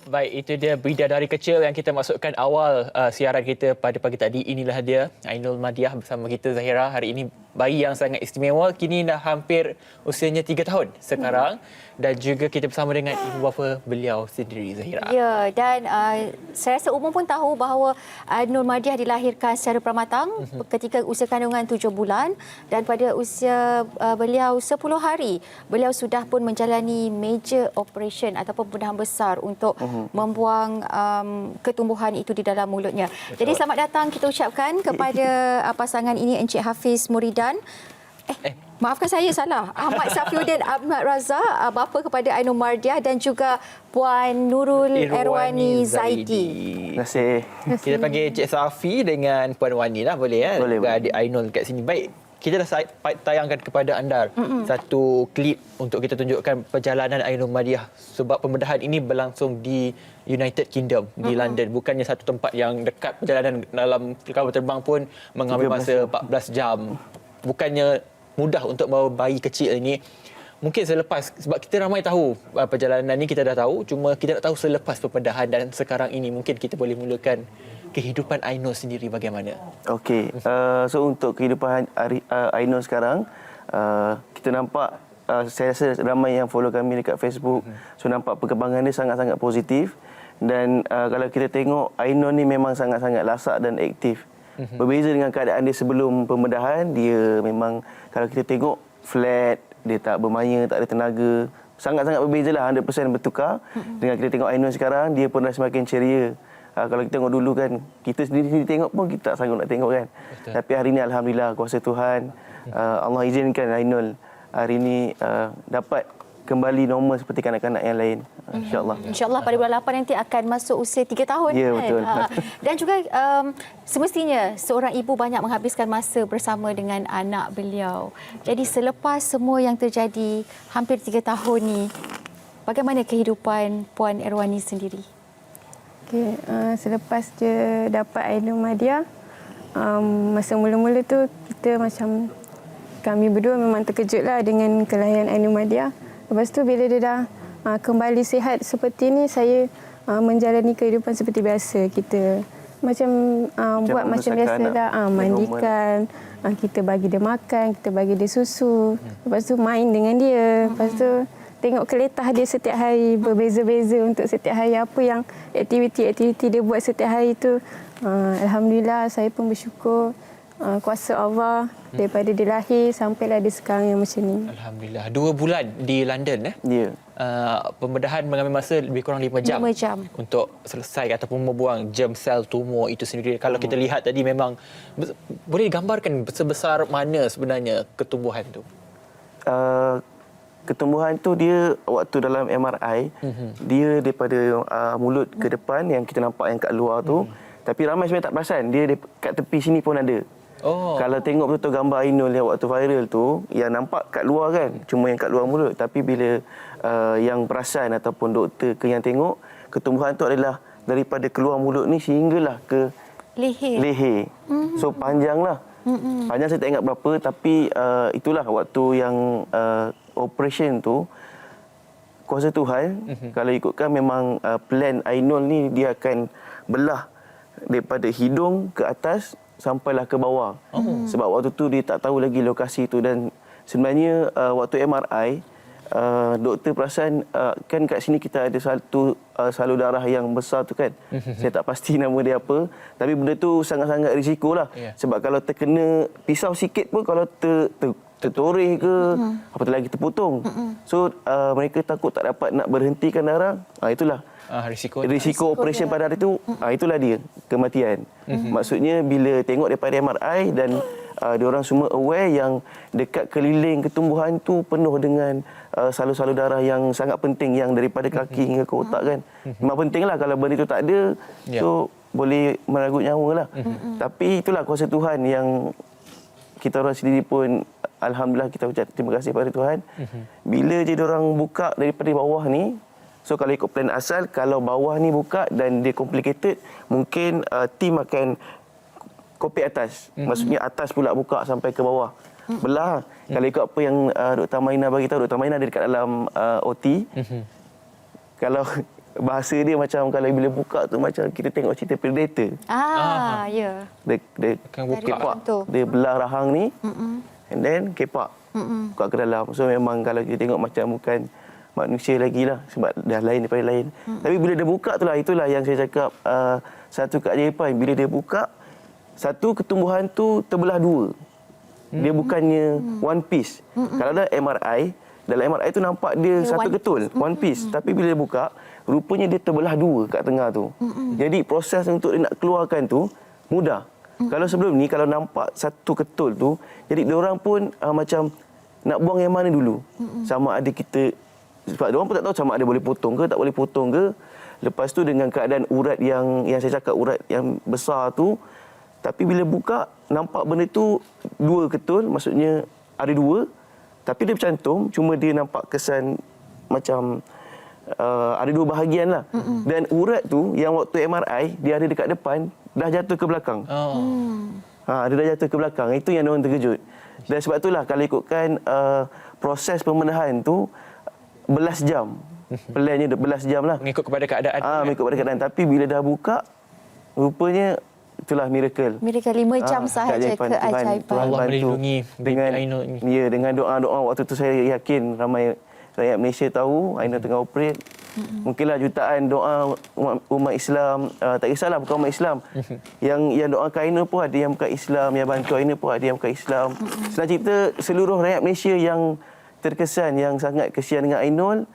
Baik, itu dia bidadari kecil yang kita masukkan awal siaran kita pada pagi tadi. Inilah dia, Ainul Madiah bersama kita, Zahira. Hari ini bayi yang sangat istimewa. Kini dah hampir usianya 3 tahun sekarang. Dan juga kita bersama dengan ibu bapa beliau sendiri, Zahira. Ya, dan saya rasa umum pun tahu bahawa Ainul Madiah dilahirkan secara pramatang ketika usia kandungan 7 bulan. Dan pada usia beliau 10 hari, beliau sudah pun menjalani major operation ataupun pembedahan besar untuk membuang ketumbuhan itu di dalam mulutnya. Betul. Jadi selamat datang kita ucapkan kepada pasangan ini, Encik Hafiz Muridan. Maafkan saya salah. Ahmad Safiuddin Ahmad Raza, bapa kepada Ainul Madiah, dan juga Puan Nurul Erwani Zaidi. Terima kasih. Kita panggil Encik Safi dengan Puan Wani lah, boleh ya? Boleh, Juga adik Ainul kat sini. Baik, kita dah tayangkan kepada anda satu klip untuk kita tunjukkan perjalanan Ainul Madiah, sebab pembedahan ini berlangsung di United Kingdom, di London. Bukannya satu tempat yang dekat, perjalanan dalam kapal terbang pun mengambil masa 14 jam. Bukannya mudah untuk bawa bayi kecil ini. Mungkin selepas, sebab kita ramai tahu perjalanan ini, kita dah tahu, cuma kita tak tahu selepas pembedahan dan sekarang ini. Mungkin kita boleh mulakan kehidupan Ainul sendiri bagaimana? Okey, so untuk kehidupan Ainul sekarang, kita nampak, saya rasa ramai yang follow kami dekat Facebook, so nampak perkembangan dia sangat-sangat positif. Dan kalau kita tengok, Ainul ni memang sangat-sangat lasak dan aktif. Berbeza dengan keadaan dia sebelum pembedahan, dia memang kalau kita tengok flat, dia tak bermaya, tak ada tenaga. Sangat-sangat berbeza lah, 100% bertukar. Dengan kita tengok Ainul sekarang, dia pun dah semakin ceria. Kalau kita tengok dulu kan, kita sendiri tengok pun kita tak sanggup nak tengok kan. Betul. Tapi hari ini Alhamdulillah, kuasa Tuhan, Allah izinkan Ainul hari ini dapat kembali normal seperti kanak-kanak yang lain. InsyaAllah. InsyaAllah pada bulan 8 nanti akan masuk usia 3 tahun. Ya, kan? betul. Dan juga semestinya seorang ibu banyak menghabiskan masa bersama dengan anak beliau. Jadi selepas semua yang terjadi hampir 3 tahun ni, bagaimana kehidupan Puan Erwani sendiri? Okay, selepas dia dapat Ainul Madiah, masa mula-mula tu kita macam, kami berdua memang terkejutlah dengan kelahiran Ainul Madiah. Lepas tu bila dia dah kembali sihat seperti ni, saya menjalani kehidupan seperti biasa. Kita macam buat macam biasa lah, mandikan, kita bagi dia makan, kita bagi dia susu. Lepas tu main dengan dia. Lepas tu tengok keletah dia setiap hari, berbeza-beza untuk setiap hari. Apa yang aktiviti-aktiviti dia buat setiap hari tu, Alhamdulillah saya pun bersyukur. Kuasa Allah daripada dia lahir sampailah dia sekarang yang macam ni. Alhamdulillah. 2 bulan di London. Ya. Pembedahan mengambil masa lebih kurang 5 jam. 5 jam. Untuk selesai ataupun membuang germ sel tumor itu sendiri. Kalau kita lihat tadi memang, boleh digambarkan sebesar mana sebenarnya ketumbuhan tu? Ketumbuhan tu dia waktu dalam MRI, dia daripada mulut ke depan yang kita nampak yang kat luar tu. Tapi ramai sebenarnya tak perasan, dia kat tepi sini pun ada. Oh. Kalau tengok betul gambar Ainul yang waktu viral tu, yang nampak kat luar kan, cuma yang kat luar mulut. Tapi bila yang perasan ataupun doktor ke yang tengok, ketumbuhan tu adalah daripada keluar mulut ni sehinggalah ke leher. So panjang lah. Panjang saya tak ingat berapa, tapi itulah waktu yang operation tu, kuasa Tuhan, kalau ikutkan memang plan Ainul ni dia akan belah daripada hidung ke atas sampailah ke bawah. Sebab waktu tu dia tak tahu lagi lokasi tu. Dan sebenarnya waktu MRI, doktor perasan kan kat sini kita ada satu salur darah yang besar tu kan. Saya tak pasti nama dia apa, tapi benda tu sangat-sangat risikolah. Sebab kalau terkena pisau sikit pun, kalau tertoreh ke apatah lagi terpotong. So mereka takut tak dapat nak berhentikan darah. Itulah risiko operasi pada hari itu. Itulah dia kematian. Maksudnya bila tengok daripada MRI dan diorang semua aware yang dekat keliling ketumbuhan tu penuh dengan salur-salur darah yang sangat penting, yang daripada kaki hingga ke otak kan. Memang pentinglah, kalau benda itu tak ada, so boleh meragut nyawa lah. Tapi itulah kuasa Tuhan yang kita orang sendiri pun Alhamdulillah kita ucap terima kasih pada Tuhan. Bila je diorang buka daripada bawah ni, so kalau ikut plan asal, kalau bawah ni buka dan dia complicated, mungkin tim akan kopi atas. Maksudnya atas pula buka sampai ke bawah. Belah. Kalau ikut apa yang Dr. Maina bagi tahu, Dr. Maina ada dekat dalam OT. Kalau bahasa dia macam kalau bila buka tu macam kita tengok cerita Predator. Ya. Dia Akan buka. kepak, tu. dia belah rahang ni, and then kepak, buka ke dalam. So memang kalau kita tengok macam bukan manusia lagi lah, sebab dah lain daripada lain. Tapi bila dia buka tu lah, itulah yang saya cakap satu keajaiban. Bila dia buka, satu ketumbuhan tu terbelah dua. Dia bukannya one piece. Kalau ada MRI, dalam MRI tu nampak dia satu ketul, one piece. Tapi bila dia buka, rupanya dia terbelah dua kat tengah tu. Jadi proses untuk dia nak keluarkan tu mudah. Kalau sebelum ni, kalau nampak satu ketul tu, jadi diorang pun macam nak buang yang mana dulu. Sama ada kita, sebab diorang pun tak tahu sama ada boleh potong ke, tak boleh potong ke. Lepas tu dengan keadaan urat yang saya cakap, urat yang besar tu, tapi bila buka, nampak benda tu dua ketul, maksudnya ada dua. Tapi dia bercantum, cuma dia nampak kesan macam ada dua bahagian lah. Dan urat tu yang waktu MRI, dia ada dekat depan, dah jatuh ke belakang. Dia dah jatuh ke belakang. Itu yang orang terkejut. Dan sebab itulah kalau ikutkan proses pembenahan tu, belas jam. Pelannya belas jam lah. Mengikut kepada keadaan. Mengikut kepada keadaan. Tapi bila dah buka, rupanya itulah miracle. Miracle 5 jam sahaja keajaiban. Tuhan Allah bantu melindungi dengan Ainul ni. Ya, dengan doa-doa waktu tu saya yakin ramai rakyat Malaysia tahu Ainul tengah operate. Mungkinlah jutaan doa umat Islam, tak kisahlah bukan umat Islam. Yang doakan Ainul pun ada yang bukan Islam, yang bantu Ainul pun ada yang bukan Islam. Senang cerita, seluruh rakyat Malaysia yang terkesan, yang sangat kesian dengan Ainul,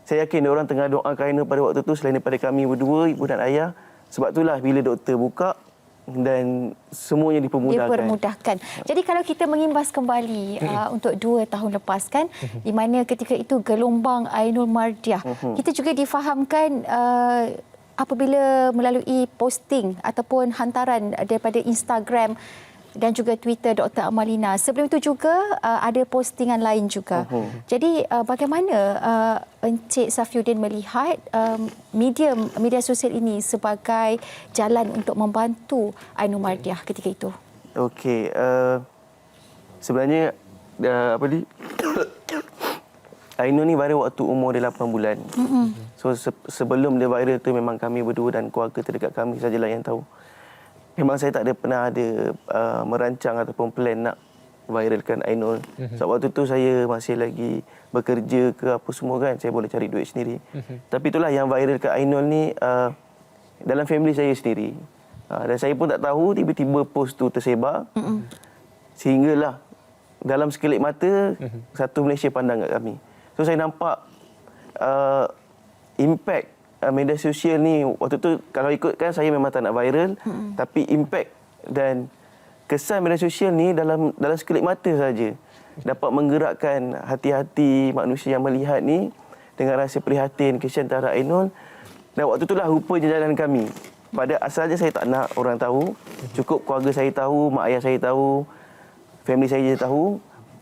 saya yakin orang tengah doakan Ainul pada waktu tu selain daripada kami berdua, ibu dan ayah. Sebab itulah bila doktor buka, dan semuanya dipermudahkan. Dipermudahkan. Jadi kalau kita mengimbas kembali untuk 2 tahun lepas kan, di mana ketika itu gelombang Ainul Mardiah, kita juga difahamkan apabila melalui posting ataupun hantaran daripada Instagram dan juga Twitter Dr. Amalina. Sebelum itu juga ada postingan lain juga. Jadi bagaimana Encik Safiuddin melihat media sosial ini sebagai jalan untuk membantu Ainul Mardiah ketika itu? Okey, sebenarnya Ainul ni viral waktu umur dia 8 bulan. So sebelum dia viral tu memang kami berdua dan keluarga terdekat kami sajalah yang tahu. Memang saya tak ada pernah merancang ataupun plan nak viralkan Ainul. Sebab waktu tu saya masih lagi bekerja ke apa semua kan, saya boleh cari duit sendiri. Tapi itulah yang viralkan Ainul ni dalam family saya sendiri. Dan saya pun tak tahu tiba-tiba post tu tersebar. Sehinggalah dalam sekelip mata satu Malaysia pandang kat kami. So saya nampak impact media sosial ni waktu tu, kalau ikutkan saya memang tak nak viral, tapi impact dan kesan media sosial ni dalam sekelip mata saja dapat menggerakkan hati-hati manusia yang melihat ni dengan rasa prihatin, kesian terhadap Ainul. Dan waktu itulah rupanya jalan kami. Pada asalnya saya tak nak orang tahu, cukup keluarga saya tahu, mak ayah saya tahu, family saya je tahu.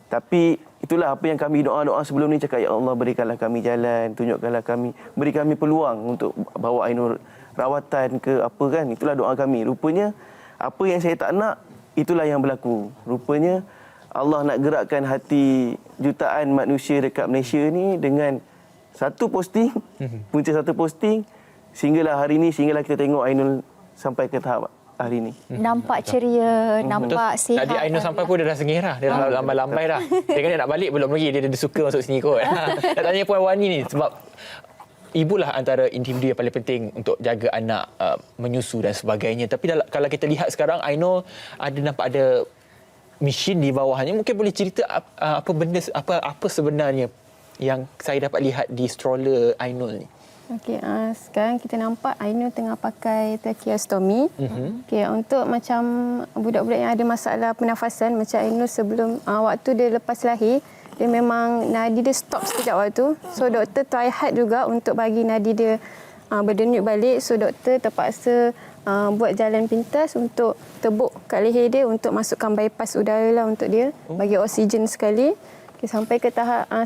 Tapi itulah apa yang kami doa-doa sebelum ni, cakap, ya Allah berikanlah kami jalan, tunjukkanlah kami, beri kami peluang untuk bawa Ainul rawatan ke apa kan. Itulah doa kami. Rupanya apa yang saya tak nak, itulah yang berlaku. Rupanya Allah nak gerakkan hati jutaan manusia dekat Malaysia ni dengan satu posting, punca satu posting, sehinggalah hari ni, sehinggalah kita tengok Ainul sampai ke tahap hari ni. Nampak ceria, nampak sihat. Tadi Ainul sampai pun dia dah sengih dah. Dia dah lambai-lambai dah. Dia kan dia nak balik belum lagi. Dia suka masuk sini kot. Nak tanya Puan Wani ni sebab ibulah antara individu yang paling penting untuk jaga anak, menyusu dan sebagainya. Tapi kalau kita lihat sekarang, Ainul nampak ada mesin di bawahnya. Mungkin boleh cerita apa sebenarnya yang saya dapat lihat di stroller Ainul ni? Okey, sekarang kita nampak Ainul tengah pakai tracheostomy. Okey, untuk macam budak-budak yang ada masalah pernafasan macam Ainul sebelum waktu dia lepas lahir, dia memang nadi dia stop sekejap waktu. So doktor try hard juga untuk bagi nadi dia berdenyut balik. So doktor terpaksa buat jalan pintas untuk tebuk kat leher dia untuk masukkan bypass udara lah untuk dia, bagi oksigen sekali. Okay,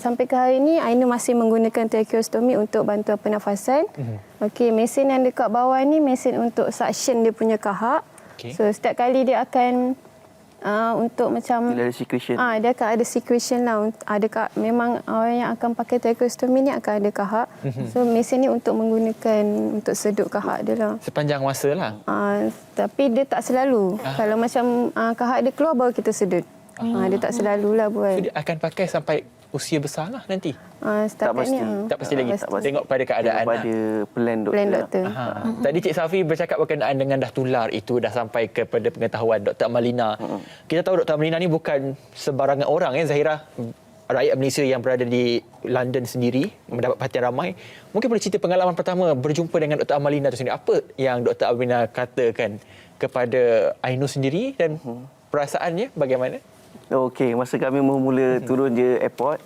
sampai ke hari ini Ainul masih menggunakan tracheostomy untuk bantuan pernafasan. Okey, mesin yang dekat bawah ni mesin untuk suction dia punya kahak. Okay. So setiap kali dia akan untuk macam Bila ada secretion. dia akan ada secretion lah. Memang orang yang akan pakai tracheostomy ni akan ada kahak. So mesin ni untuk menggunakan untuk sedut kahak dia lah. Sepanjang masa lah. Tapi dia tak selalu. Kalau macam kahak dia keluar baru kita sedut. Dia tak selalulah buat. So, dia akan pakai sampai usia besar lah nanti. Tak pasti. Tak pasti lagi. tak pasti. Tengok pada keadaan. Pada plan doktor. Plan doktor. Tadi Cik Safi bercakap berkenaan dengan dah tular itu, dah sampai kepada pengetahuan Dr. Amalina. Kita tahu Dr. Amalina ni bukan sebarangan orang, Zahira. Rakyat Malaysia yang berada di London sendiri mendapat perhatian ramai. Mungkin boleh cerita pengalaman pertama berjumpa dengan Dr. Amalina itu sendiri. Apa yang Dr. Amalina katakan kepada Ainul sendiri dan perasaannya bagaimana? Okey, masa kami mula turun je airport,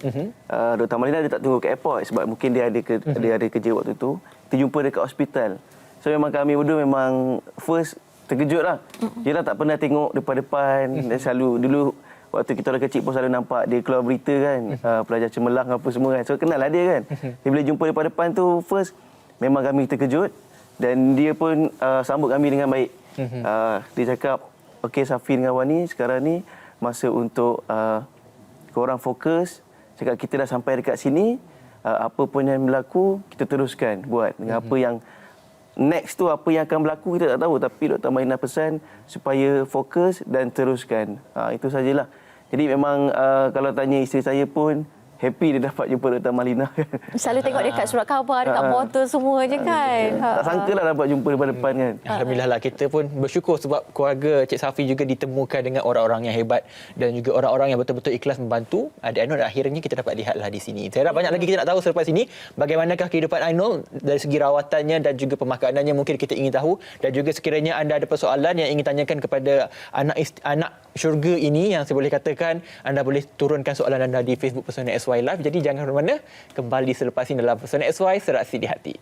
Dr. Amalina dia tak tunggu ke airport sebab mungkin dia ada kerja waktu tu. Kita jumpa dekat hospital. So memang kami berdua memang first terkejut lah. Yelah tak pernah tengok depan-depan. Dan selalu dulu waktu kita orang kecil pun selalu nampak dia keluar berita kan, pelajar cemerlang apa semua kan. So kenal lah dia kan. Dia bila jumpa depan-depan tu first memang kami terkejut dan dia pun sambut kami dengan baik. Dia cakap, okey Safi dengan Wani sekarang ni masa untuk korang fokus. Cakap kita dah sampai dekat sini, apa pun yang berlaku kita teruskan buat. Dengan apa yang next tu, apa yang akan berlaku kita tak tahu, tapi Dr. Amalina pesan supaya fokus dan teruskan. Itu sajalah. Jadi memang kalau tanya isteri saya pun happy dia dapat jumpa Dr. Amalina. Selalu tengok dekat surat khabar, dekat motor semua je kan. Tak sangka lah dapat jumpa depan-depan kan. Alhamdulillah lah, kita pun bersyukur sebab keluarga Cik Safi juga ditemukan dengan orang-orang yang hebat dan juga orang-orang yang betul-betul ikhlas membantu adik Ainul. Akhirnya kita dapat lihatlah di sini. Saya harap banyak lagi kita nak tahu selepas ini bagaimanakah kehidupan Ainul dari segi rawatannya dan juga pemakanannya, mungkin kita ingin tahu. Dan juga sekiranya anda ada persoalan yang ingin tanyakan kepada anak syurga ini, yang saya boleh katakan anda boleh turunkan soalan anda di Facebook Pesona SY Live. Jadi jangan ke mana-mana, kembali selepas ini dalam Pesona SY Seraksi di Hati.